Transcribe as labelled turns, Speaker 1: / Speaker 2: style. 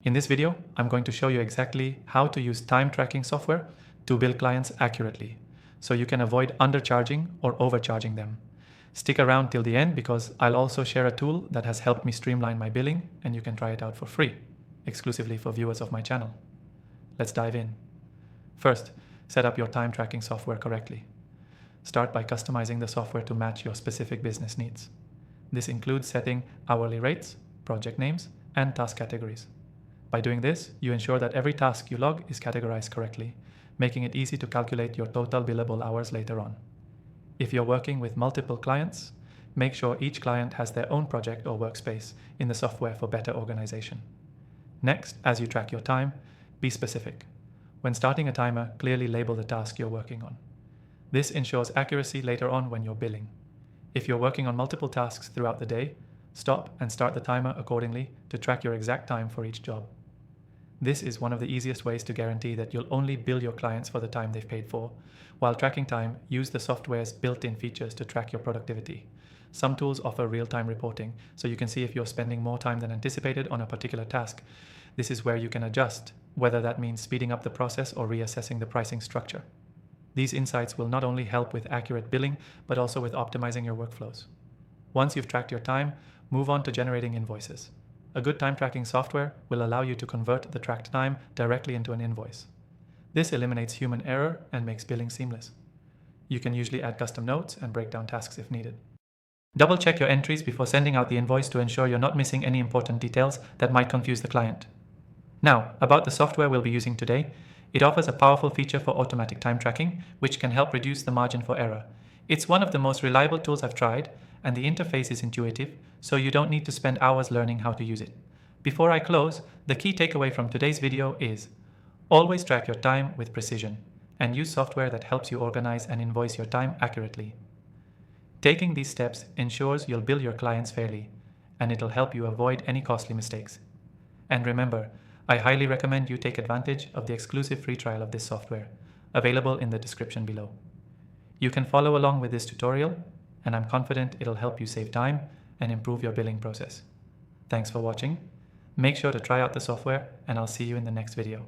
Speaker 1: In this video, I'm going to show you exactly how to use time tracking software to bill clients accurately, so you can avoid undercharging or overcharging them. Stick around till the end because I'll also share a tool that has helped me streamline my billing, and you can try it out for free, exclusively for viewers of my channel. Let's dive in. First, set up your time tracking software correctly. Start by customizing the software to match your specific business needs. This includes setting hourly rates, project names, and task categories. By doing this, you ensure that every task you log is categorized correctly, making it easy to calculate your total billable hours later on. If you're working with multiple clients, make sure each client has their own project or workspace in the software for better organization. Next, as you track your time, be specific. When starting a timer, clearly label the task you're working on. This ensures accuracy later on when you're billing. If you're working on multiple tasks throughout the day, stop and start the timer accordingly to track your exact time for each job. This is one of the easiest ways to guarantee that you'll only bill your clients for the time they've paid for. While tracking time, use the software's built-in features to track your productivity. Some tools offer real-time reporting, so you can see if you're spending more time than anticipated on a particular task. This is where you can adjust, whether that means speeding up the process or reassessing the pricing structure. These insights will not only help with accurate billing, but also with optimizing your workflows. Once you've tracked your time, move on to generating invoices. A good time tracking software will allow you to convert the tracked time directly into an invoice. This eliminates human error and makes billing seamless. You can usually add custom notes and break down tasks if needed. Double check your entries before sending out the invoice to ensure you're not missing any important details that might confuse the client. Now, about the software we'll be using today. It offers a powerful feature for automatic time tracking, which can help reduce the margin for error. It's one of the most reliable tools I've tried, and the interface is intuitive, so you don't need to spend hours learning how to use it. Before I close, the key takeaway from today's video is: always track your time with precision, and use software that helps you organize and invoice your time accurately. Taking these steps ensures you'll bill your clients fairly, and it'll help you avoid any costly mistakes. And remember, I highly recommend you take advantage of the exclusive free trial of this software, available in the description below. You can follow along with this tutorial, and I'm confident it'll help you save time and improve your billing process. Thanks for watching. Make sure to try out the software, and I'll see you in the next video.